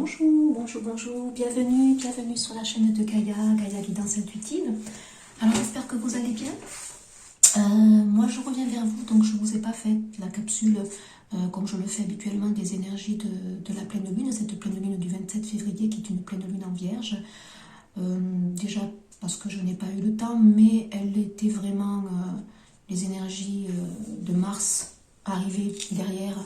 Bonjour, bonjour, bonjour, bienvenue, bienvenue sur la chaîne de Gaïa, Gaïa Guidance Intuitive. Alors j'espère que vous allez bien. Moi je reviens vers vous, donc je ne vous ai pas fait la capsule comme je le fais habituellement des énergies de la pleine lune, cette pleine lune du 27 février qui est une pleine lune en vierge. Déjà parce que je n'ai pas eu le temps, mais elle était vraiment les énergies de Mars arrivées derrière.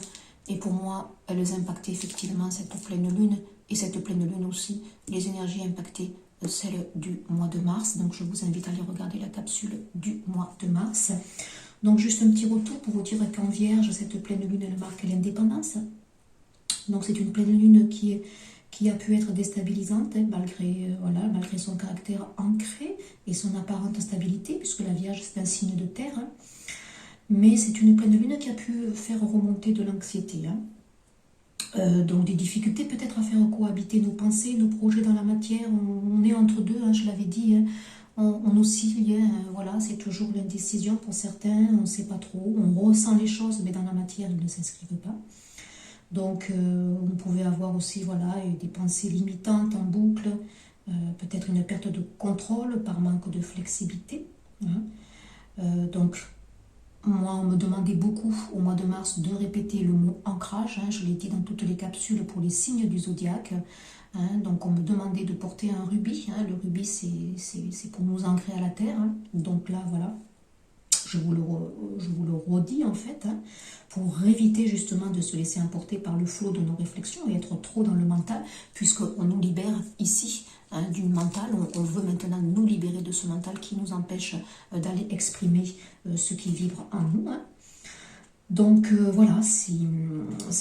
Et pour moi, elles impactaient effectivement cette pleine lune. Et cette pleine lune aussi, les énergies impactaient celles du mois de mars. Donc je vous invite à aller regarder la capsule du mois de mars. Donc juste un petit retour pour vous dire qu'en Vierge, cette pleine lune, elle marque l'indépendance. Donc c'est une pleine lune qui a pu être déstabilisante, hein, malgré son caractère ancré et son apparente stabilité, puisque la Vierge c'est un signe de terre. Hein. Mais c'est une pleine lune qui a pu faire remonter de l'anxiété. Hein. Donc des difficultés peut-être à faire cohabiter nos pensées, nos projets dans la matière. On est entre deux, hein, je l'avais dit. Hein. On oscille, hein, voilà, c'est toujours l'indécision pour certains. On ne sait pas trop. On ressent les choses, mais dans la matière, ils ne s'inscrivent pas. Donc on pouvait avoir aussi voilà, des pensées limitantes en boucle. Peut-être une perte de contrôle par manque de flexibilité. Hein. Donc moi, on me demandait beaucoup au mois de mars de répéter le mot ancrage. Hein, je l'ai dit dans toutes les capsules pour les signes du zodiaque. Hein, donc, on me demandait de porter un rubis. Hein, le rubis, c'est pour nous ancrer à la terre. Hein. Donc là, voilà, je vous le redis en fait, hein, pour éviter justement de se laisser emporter par le flot de nos réflexions et être trop dans le mental, puisqu'on nous libère ici. Hein, du mental, on veut maintenant nous libérer de ce mental qui nous empêche d'aller exprimer ce qui vibre en nous. Hein. Donc voilà, si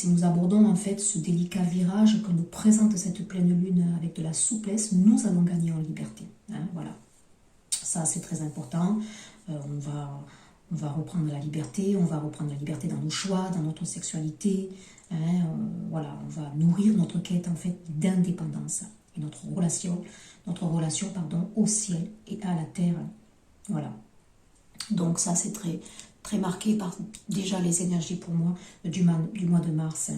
nous abordons en fait ce délicat virage que nous présente cette pleine lune avec de la souplesse, nous allons gagner en liberté. Hein, voilà, ça c'est très important. On va reprendre la liberté, on va reprendre la liberté dans nos choix, dans notre sexualité. Hein, voilà, on va nourrir notre quête en fait d'indépendance. Et notre relation au ciel et à la terre. Voilà. Donc ça, c'est très, très marqué par déjà les énergies pour moi du mois de mars.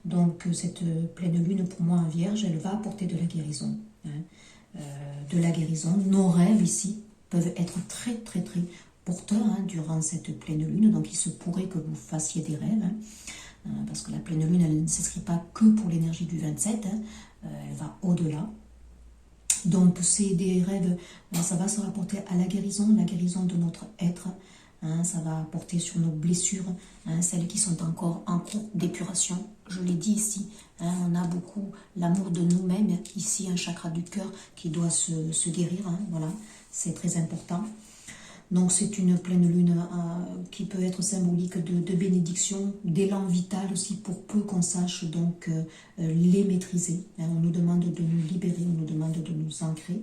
Donc cette pleine lune pour moi en Vierge, elle va apporter de la guérison. Hein. De la guérison. Nos rêves ici peuvent être très, très, très porteurs hein, durant cette pleine lune. Donc il se pourrait que vous fassiez des rêves. Hein. Parce que la pleine lune, elle ne s'inscrit pas que pour l'énergie du 27, hein, elle va au-delà. Donc c'est des rêves, ça va se rapporter à la guérison de notre être, hein, ça va apporter sur nos blessures, hein, celles qui sont encore en cours d'épuration. Je l'ai dit ici, hein, on a beaucoup l'amour de nous-mêmes, ici un chakra du cœur qui doit se guérir, hein, voilà, c'est très important. Donc c'est une pleine lune qui peut être symbolique de bénédiction, d'élan vital aussi pour peu qu'on sache donc les maîtriser. Hein, on nous demande de nous libérer, on nous demande de nous ancrer.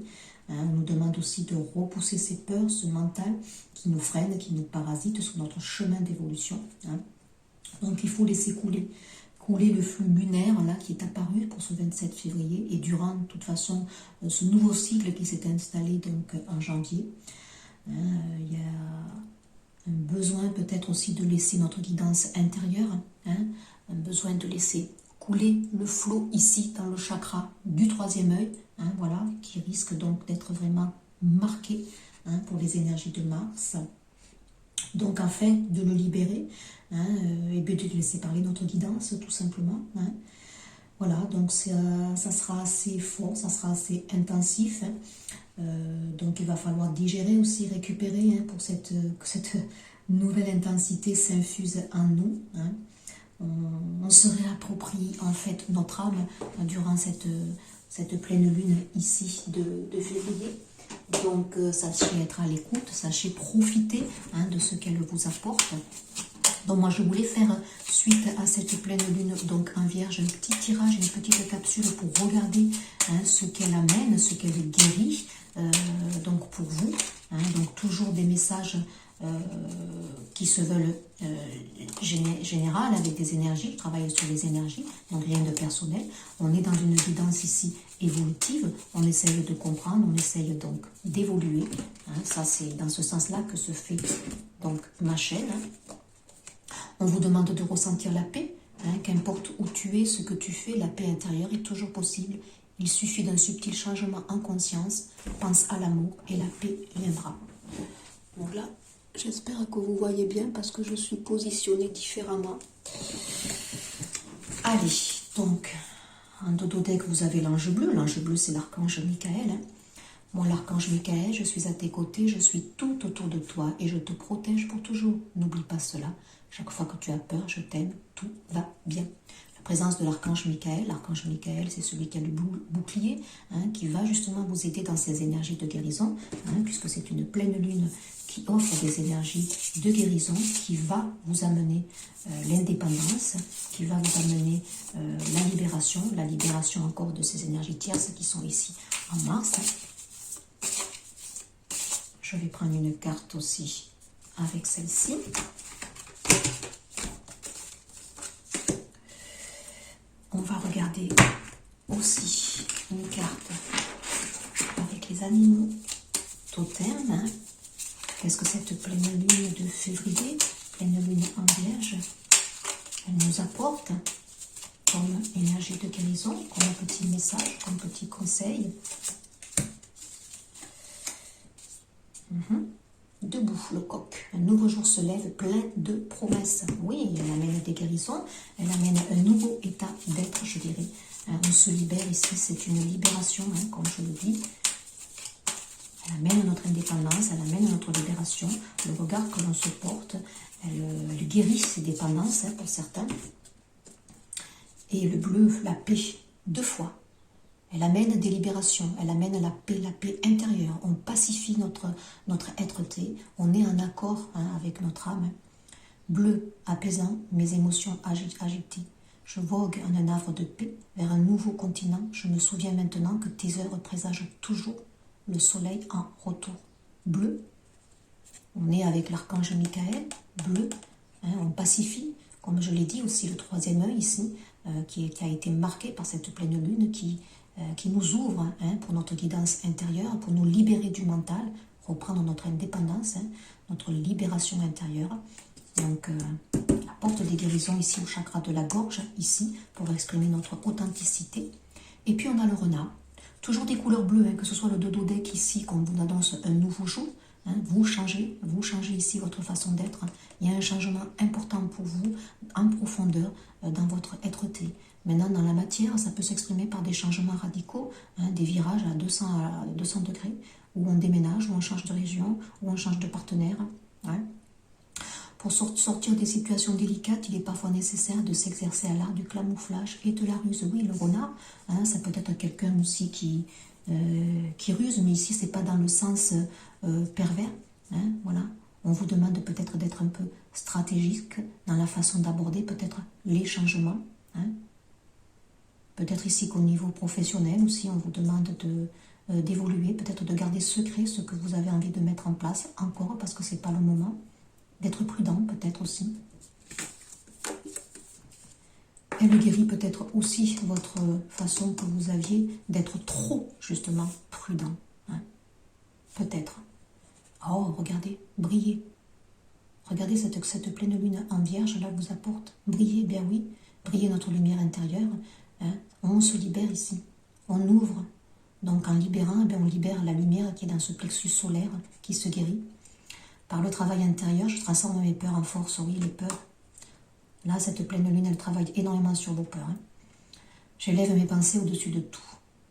Hein, on nous demande aussi de repousser ces peurs, ce mental qui nous freine, qui nous parasite sur notre chemin d'évolution. Hein. Donc il faut laisser couler le flux lunaire là, qui est apparu pour ce 27 février et durant de toute façon ce nouveau cycle qui s'est installé donc en janvier. Il y a un besoin peut-être aussi de laisser notre guidance intérieure, hein, un besoin de laisser couler le flot ici dans le chakra du troisième œil, hein, voilà, qui risque donc d'être vraiment marqué hein, pour les énergies de Mars. Donc afin de le libérer, hein, et bien de laisser parler notre guidance tout simplement. Hein. Voilà, donc ça sera assez fort, ça sera assez intensif. Hein. Donc il va falloir digérer aussi, récupérer hein, pour que cette nouvelle intensité s'infuse en nous. Hein. On se réapproprie en fait notre âme durant cette pleine lune ici de février. Donc sachez être à l'écoute, sachez profiter hein, de ce qu'elle vous apporte. Donc moi je voulais faire suite à cette pleine lune donc en Vierge un petit tirage, une petite capsule pour regarder hein, ce qu'elle amène, ce qu'elle guérit donc pour vous. Hein, donc toujours des messages qui se veulent général avec des énergies, je travaille sur les énergies, donc rien de personnel. On est dans une guidance ici évolutive, on essaye de comprendre, on essaye donc d'évoluer. Hein, ça c'est dans ce sens-là que se fait donc ma chaîne. On vous demande de ressentir la paix, Hein, qu'importe où tu es, ce que tu fais, la paix intérieure est toujours possible. Il suffit d'un subtil changement en conscience. Pense à l'amour et la paix viendra. Donc là, j'espère que vous voyez bien parce que je suis positionnée différemment. Allez, donc, en dododeck, vous avez l'ange bleu. L'ange bleu, c'est l'archange Michael. Hein. Moi, l'archange Michael, je suis à tes côtés, je suis tout autour de toi et je te protège pour toujours. N'oublie pas cela. Chaque fois que tu as peur, je t'aime, tout va bien. La présence de l'archange Michael, c'est celui qui a le bouclier, hein, qui va justement vous aider dans ces énergies de guérison, hein, puisque c'est une pleine lune qui offre des énergies de guérison, qui va vous amener l'indépendance, qui va vous amener la libération encore de ces énergies tierces qui sont ici en Mars. Je vais prendre une carte aussi avec celle-ci. On va regarder aussi une carte avec les animaux totems. Hein. Qu'est-ce que cette pleine lune de février, pleine lune en Vierge, elle nous apporte comme énergie de guérison, comme petit message, comme petit conseil. Debout, le coq. Un nouveau jour se lève plein de promesses. Oui, elle amène des guérisons, elle amène un nouveau état d'être, je dirais. On se libère ici, c'est une libération, hein, comme je le dis. Elle amène notre indépendance, elle amène notre libération. Le regard que l'on se porte, elle guérit ses dépendances, hein, pour certains. Et le bleu, la paix, 2 fois. Elle amène des libérations, elle amène la paix intérieure. On pacifie notre être-té, on est en accord, hein, avec notre âme. Bleu, apaisant, mes émotions agitées. Je vogue en un havre de paix vers un nouveau continent. Je me souviens maintenant que tes heures présagent toujours le soleil en retour. Bleu, on est avec l'archange Michael. Bleu, hein, on pacifie. Comme je l'ai dit aussi, le 3e œil ici, qui a été marqué par cette pleine lune qui nous ouvre, hein, pour notre guidance intérieure, pour nous libérer du mental, reprendre notre indépendance, hein, notre libération intérieure. Donc, la porte des guérisons ici au chakra de la gorge, ici, pour exprimer notre authenticité. Et puis, on a le renard. Toujours des couleurs bleues, hein, que ce soit le dododeck ici, qu'on vous annonce un nouveau jour. Hein, vous changez ici votre façon d'être. Il y a un changement important pour vous, en profondeur, dans votre être-té. Maintenant, dans la matière, ça peut s'exprimer par des changements radicaux, hein, des virages à 200 degrés, où on déménage, où on change de région, où on change de partenaire. Hein. Pour sortir des situations délicates, il est parfois nécessaire de s'exercer à l'art du camouflage et de la ruse. Oui, le renard, hein, ça peut être quelqu'un aussi qui ruse, mais ici, c'est pas dans le sens pervers. Hein, voilà. On vous demande peut-être d'être un peu stratégique dans la façon d'aborder peut-être les changements. Hein. Peut-être ici qu'au niveau professionnel aussi, on vous demande d'évoluer, peut-être de garder secret ce que vous avez envie de mettre en place, encore parce que ce n'est pas le moment. D'être prudent peut-être aussi. Elle guérit peut-être aussi votre façon que vous aviez d'être trop, justement, prudent. Hein. Peut-être. Oh, regardez, brillez. Regardez cette pleine lune en Vierge, là, vous apporte. Brillez, bien oui. Brillez notre lumière intérieure. Hein. On se libère ici. On ouvre. Donc, en libérant, on libère la lumière qui est dans ce plexus solaire qui se guérit. Par le travail intérieur, je transforme mes peurs en force. Oui, les peurs. Là, cette pleine lune, elle travaille énormément sur vos peurs. Hein. J'élève mes pensées au-dessus de tout.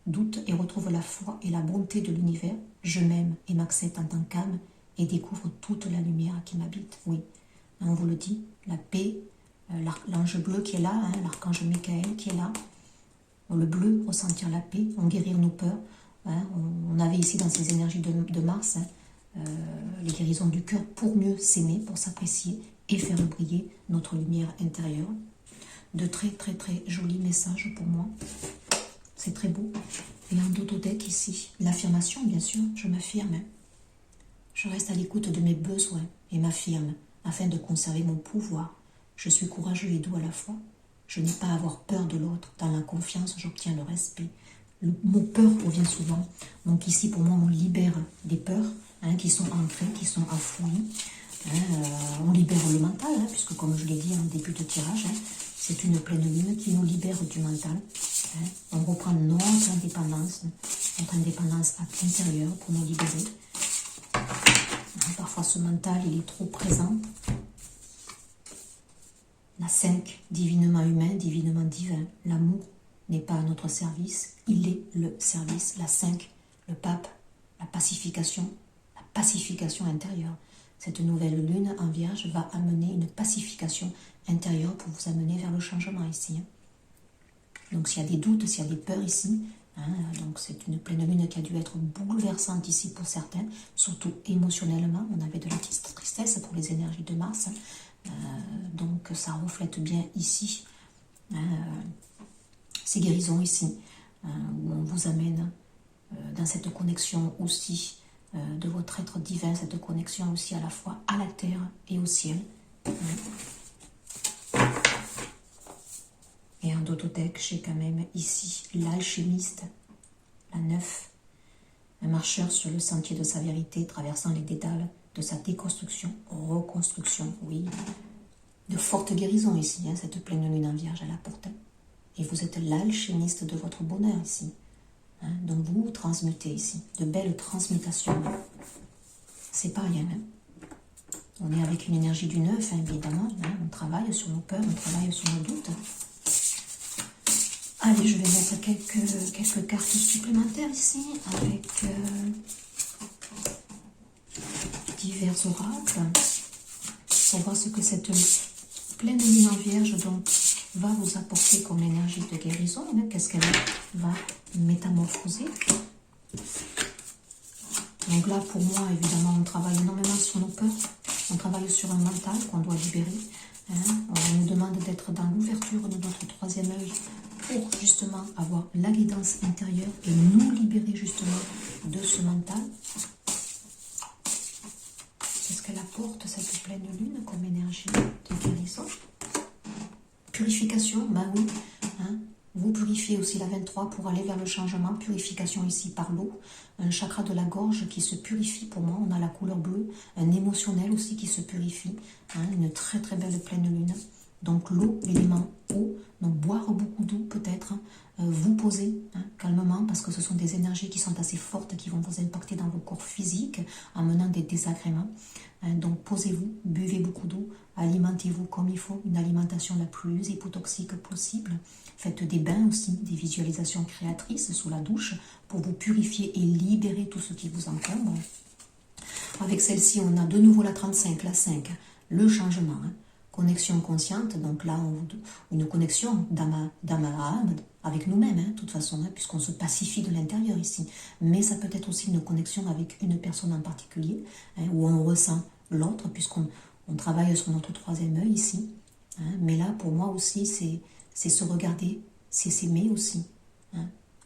Doute et retrouve la foi et la bonté de l'univers. Je m'aime et m'accepte en tant qu'âme et découvre toute la lumière qui m'habite. Oui, on vous le dit, la paix, l'ange bleu qui est là, hein, l'archange Michael qui est là. Le bleu, ressentir la paix, on guérir nos peurs. Hein. On avait ici dans ces énergies de Mars, hein, les guérisons du cœur pour mieux s'aimer, pour s'apprécier et faire briller notre lumière intérieure. De très très très jolis messages pour moi. C'est très beau. Et un dododeck ici. L'affirmation, bien sûr, je m'affirme. Je reste à l'écoute de mes besoins et m'affirme afin de conserver mon pouvoir. Je suis courageux et doux à la fois. Je n'ai pas à avoir peur de l'autre. Dans la confiance, j'obtiens le respect. Le mot peur revient souvent. Donc ici, pour moi, on libère des peurs, hein, qui sont ancrées, qui sont enfouies. Hein, on libère le mental, hein, puisque comme je l'ai dit en début de tirage, hein, c'est une pleine lune qui nous libère du mental. Hein. On reprend notre indépendance intérieure pour nous libérer. Parfois, ce mental, il est trop présent. La 5, divinement humain, divinement divin. L'amour n'est pas à notre service, il est le service. La 5, le pape, la pacification intérieure. Cette nouvelle lune en Vierge va amener une pacification intérieure pour vous amener vers le changement ici. Donc s'il y a des doutes, s'il y a des peurs ici, donc c'est une pleine lune qui a dû être bouleversante ici pour certains, surtout émotionnellement. On avait de la tristesse pour les énergies de Mars. Donc ça reflète bien ici ces guérisons ici, où on vous amène dans cette connexion aussi de votre être divin, cette connexion aussi à la fois à la terre et au ciel. Et en dotothèque, j'ai quand même ici l'alchimiste, la 9, un marcheur sur le sentier de sa vérité, traversant les dédales de sa déconstruction, reconstruction, oui. De fortes guérisons ici, cette pleine lune en Vierge à la porte. Et vous êtes l'alchimiste de votre bonheur ici. Donc vous transmutez ici, de belles transmutations. C'est pas rien. On est avec une énergie du 9, évidemment. On travaille sur nos peurs, on travaille sur nos doutes. Allez, je vais mettre quelques cartes supplémentaires ici, avec divers oracles, pour voir ce que cette pleine lune en Vierge donc, va vous apporter comme énergie de guérison. Qu'est-ce qu'elle va métamorphoser. Donc là, pour moi, évidemment, on travaille énormément sur nos peurs. On travaille sur un mental qu'on doit libérer. On nous demande d'être dans l'ouverture de notre troisième œil pour justement avoir la guidance intérieure et nous libérer justement de ce mental. Qu'est-ce qu'elle apporte, cette pleine lune, comme énergie de guérison? Purification, ben oui. Vous purifiez aussi la 23 pour aller vers le changement. Purification ici par l'eau. Un chakra de la gorge qui se purifie pour moi. On a la couleur bleue. Un émotionnel aussi qui se purifie. Une très très belle pleine lune. Donc l'eau, l'élément eau. Donc boire beaucoup d'eau peut-être. Vous poser calmement parce que ce sont des énergies qui sont assez fortes qui vont vous impacter dans vos corps physiques en menant des désagréments. Donc posez-vous, buvez beaucoup d'eau, alimentez-vous comme il faut, une alimentation la plus hypotoxique possible. Faites des bains aussi, des visualisations créatrices sous la douche pour vous purifier et libérer tout ce qui vous encombre. Avec celle-ci, on a de nouveau la 35, la 5, le changement. Connexion consciente, donc là, une connexion d'âme à âme avec nous-mêmes, de toute façon, puisqu'on se pacifie de l'intérieur ici. Mais ça peut être aussi une connexion avec une personne en particulier, où on ressent l'autre, puisqu'on travaille sur notre troisième œil ici. Mais là, pour moi aussi, c'est se regarder, c'est s'aimer aussi.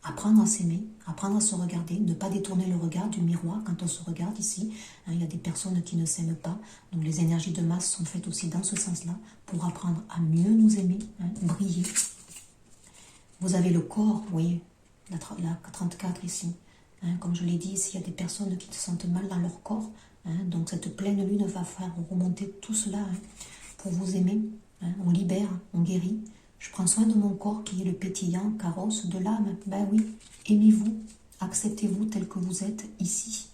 Apprendre à s'aimer, apprendre à se regarder, ne pas détourner le regard du miroir quand on se regarde ici. Il y a des personnes qui ne s'aiment pas, donc les énergies de masse sont faites aussi dans ce sens-là, pour apprendre à mieux nous aimer, briller. Vous avez le corps, oui, la 34 ici. Comme je l'ai dit, s'il y a des personnes qui se sentent mal dans leur corps, donc cette pleine lune va faire remonter tout cela pour vous aimer. On libère, on guérit. Je prends soin de mon corps qui est le pétillant carrosse de l'âme. Ben oui, aimez-vous, acceptez-vous tel que vous êtes ici.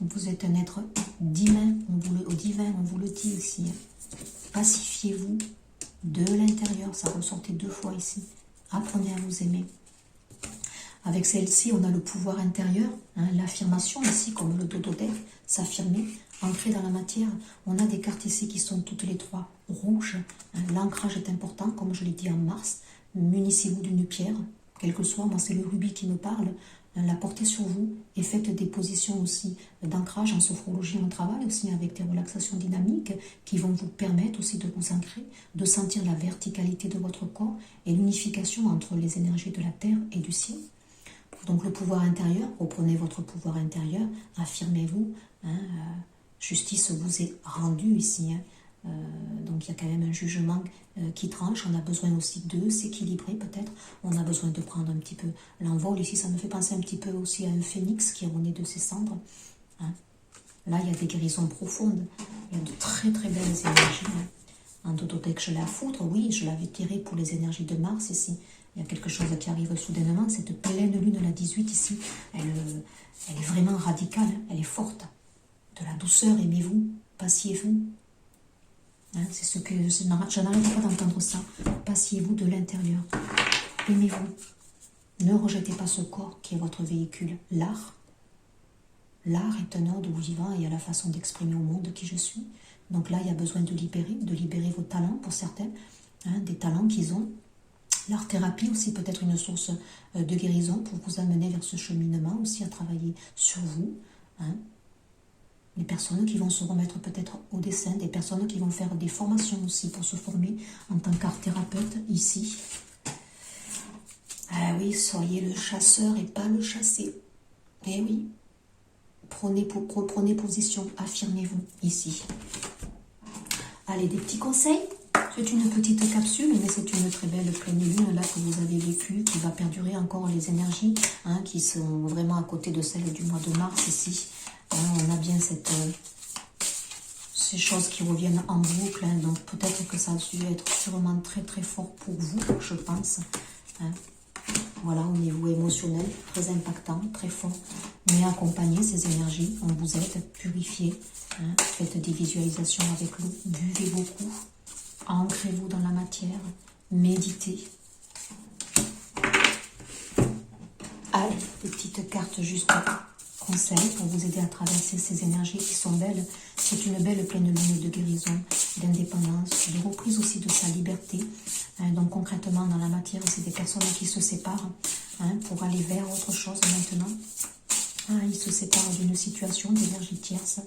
Vous êtes un être divin, au divin, on vous le dit ici. Pacifiez-vous de l'intérieur, ça ressortait 2 fois ici. Apprenez à vous aimer. Avec celle-ci, on a le pouvoir intérieur, l'affirmation ici, comme le dodo-deck, s'affirmer, ancrer dans la matière. On a des cartes ici qui sont toutes les 3 rouges. L'ancrage est important, comme je l'ai dit en mars. Munissez-vous d'une pierre, quel que soit, moi c'est le rubis qui me parle. La portez sur vous et faites des positions aussi d'ancrage en sophrologie. On travaille aussi avec des relaxations dynamiques qui vont vous permettre aussi de vous ancrer, de sentir la verticalité de votre corps et l'unification entre les énergies de la terre et du ciel. Donc le pouvoir intérieur, reprenez votre pouvoir intérieur, affirmez-vous. Justice vous est rendue ici. Donc il y a quand même un jugement qui tranche. On a besoin aussi de s'équilibrer peut-être. On a besoin de prendre un petit peu l'envol. Ici, ça me fait penser un petit peu aussi à un phénix qui est rené de ses cendres. Là, il y a des guérisons profondes. Il y a de très très belles énergies. En tototech, je la foudre, oui, je l'avais tirée pour les énergies de Mars ici. Il y a quelque chose qui arrive soudainement. Cette pleine lune, la 18 ici, elle est vraiment radicale, elle est forte. De la douceur, aimez-vous, passiez-vous. Hein, c'est ce que je n'arrête pas d'entendre ça. Passiez-vous de l'intérieur. Aimez-vous. Ne rejetez pas ce corps qui est votre véhicule. L'art est un ordre vivant et à la façon d'exprimer au monde qui je suis. Donc là, il y a besoin de libérer vos talents pour certains, hein, des talents qu'ils ont. L'art-thérapie aussi peut être une source de guérison pour vous amener vers ce cheminement aussi à travailler sur vous. Hein. Des personnes qui vont se remettre peut-être au dessin, des personnes qui vont faire des formations aussi pour se former en tant qu'art-thérapeute ici. Ah oui, soyez le chasseur et pas le chassé. Eh oui, prenez position, affirmez-vous ici. Allez, des petits conseils. C'est une petite capsule, mais c'est une très belle pleine lune là que vous avez vécue, qui va perdurer encore les énergies, hein, qui sont vraiment à côté de celles du mois de mars ici. Hein, on a bien ces choses qui reviennent en boucle, hein, donc peut-être que ça a dû être sûrement très très fort pour vous, je pense. Hein. Voilà, au niveau émotionnel, très impactant, très fort. Mais accompagnez ces énergies, on vous aide, purifiez. Hein, faites des visualisations avec l'eau, buvez beaucoup. Ancrez-vous dans la matière, méditez. Allez, des petites cartes juste conseils pour vous aider à traverser ces énergies qui sont belles. C'est une belle pleine lune de guérison, d'indépendance, de reprise aussi de sa liberté. Donc concrètement, dans la matière, c'est des personnes qui se séparent pour aller vers autre chose maintenant. Ils se séparent d'une situation d'énergie tierce.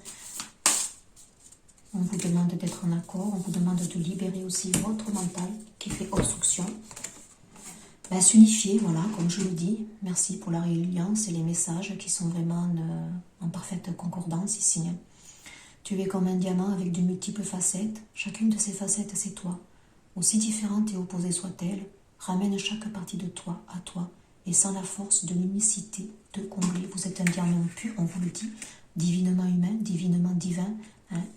On vous demande d'être en accord, on vous demande de libérer aussi votre mental qui fait obstruction. S'unifier, voilà, comme je le dis. Merci pour la résilience et les messages qui sont vraiment en parfaite concordance ici. Tu es comme un diamant avec de multiples facettes. Chacune de ces facettes, c'est toi. Aussi différente et opposée soit-elle, ramène chaque partie de toi à toi. Et sans la force de l'unicité, de combler. Vous êtes un diamant pur, on vous le dit. Divinement humain, divinement divin.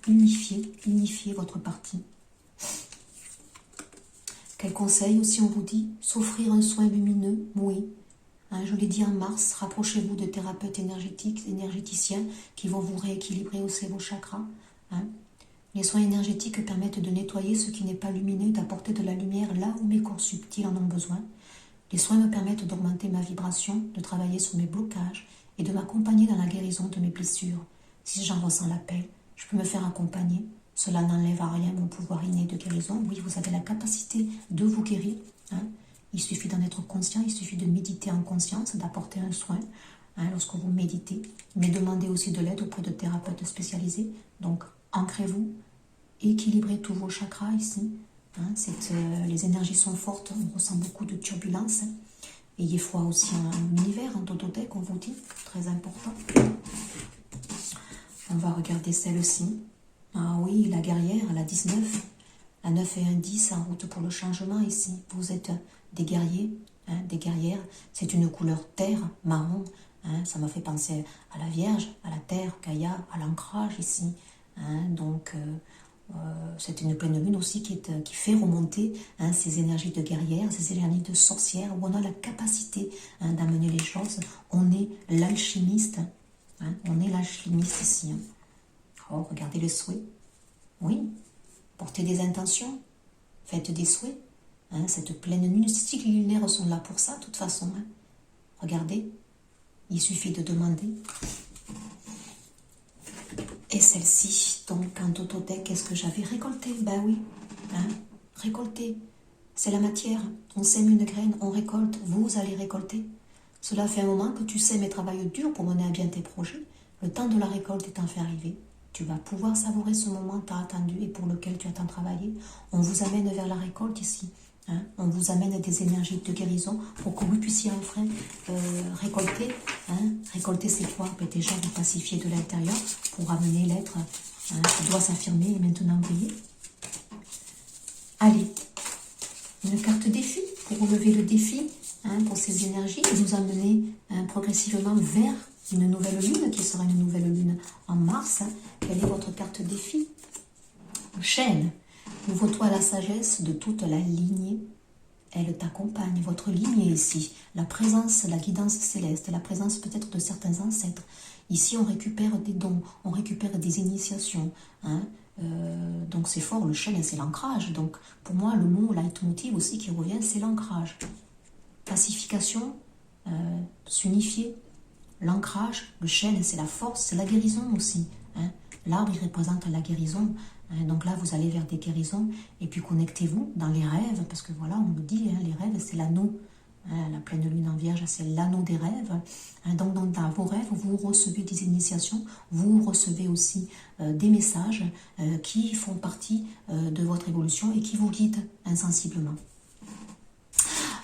Unifiez votre partie. Quel conseil aussi on vous dit? S'offrir un soin lumineux, oui. Je l'ai dit en mars, rapprochez-vous de thérapeutes énergétiques, énergéticiens qui vont vous rééquilibrer aussi vos chakras. Les soins énergétiques permettent de nettoyer ce qui n'est pas lumineux, d'apporter de la lumière là où mes corps subtils en ont besoin. Les soins me permettent d'augmenter ma vibration, de travailler sur mes blocages et de m'accompagner dans la guérison de mes blessures. Si j'en ressens l'appel, je peux me faire accompagner. Cela n'enlève à rien mon pouvoir inné de guérison. Oui, vous avez la capacité de vous guérir. Il suffit d'en être conscient, il suffit de méditer en conscience, d'apporter un soin lorsque vous méditez. Mais demandez aussi de l'aide auprès de thérapeutes spécialisés. Donc, ancrez-vous, équilibrez tous vos chakras ici. Les énergies sont fortes, on ressent beaucoup de turbulences. Ayez foi aussi en l'univers, en tototech, on vous dit, très important. On va regarder celle-ci. Ah oui, la guerrière, la 19. La 9 et un 10 en route pour le changement ici. Vous êtes des guerriers, des guerrières. C'est une couleur terre, marron. Ça m'a fait penser à la Vierge, à la terre, Gaïa, à l'ancrage ici. C'est une pleine lune aussi qui fait remonter ces énergies de guerrière, ces énergies de sorcière, où on a la capacité d'amener les choses. On est l'alchimiste. On est l'alchimiste ici. Oh, regardez le souhait. Oui, portez des intentions, faites des souhaits. Cette pleine lune, les cycles lunaires sont là pour ça, de toute façon. Regardez, il suffit de demander. Et celle-ci, donc en tototech, qu'est-ce que j'avais récolté? Ben oui, récolter. C'est la matière. On sème une graine, on récolte. Vous allez récolter. Cela fait un moment que tu sèmes et travailles dur pour mener à bien tes projets. Le temps de la récolte étant fait arriver, tu vas pouvoir savourer ce moment tant attendu et pour lequel tu as tant travaillé. On vous amène vers la récolte ici. On vous amène des énergies de guérison pour que vous puissiez enfin récolter. Récolter ces poids et déjà vous pacifier de l'intérieur pour amener l'être qui doit s'affirmer et maintenant briller. Allez, une carte défi pour relever le défi pour ces énergies et nous amener progressivement vers une nouvelle lune qui sera une nouvelle lune en mars. Quelle est votre carte défi? Chêne. Ouvre-toi à la sagesse de toute la lignée. Elle t'accompagne, votre lignée ici. La présence, la guidance céleste, la présence peut-être de certains ancêtres. Ici, on récupère des dons, on récupère des initiations. Hein. Donc c'est fort, le chêne, c'est l'ancrage. Donc pour moi, le mot leitmotiv aussi qui revient, c'est l'ancrage. Pacification, s'unifier. L'ancrage, le chêne, c'est la force, c'est la guérison aussi. Hein. L'arbre, il représente la guérison. Hein. Donc là, vous allez vers des guérisons. Et puis, connectez-vous dans les rêves. Parce que voilà, on me dit, hein, les rêves, c'est l'anneau. Hein, la pleine lune en vierge, c'est l'anneau des rêves. Hein, donc, dans vos rêves, vous recevez des initiations. Vous recevez aussi des messages qui font partie de votre évolution et qui vous guident insensiblement.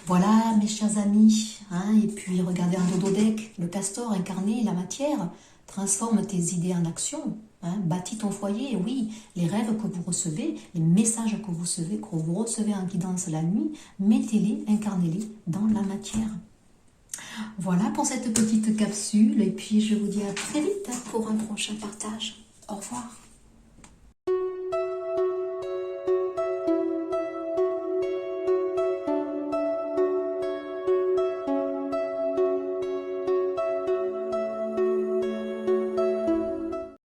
Voilà, mes chers amis, hein, et puis regardez un dododeck, le castor incarné, la matière, transforme tes idées en action, hein, bâtis ton foyer, oui, les rêves que vous recevez, les messages que vous recevez en guidance la nuit, mettez-les, incarnez-les dans la matière. Voilà pour cette petite capsule, et puis je vous dis à très vite pour un prochain partage. Au revoir.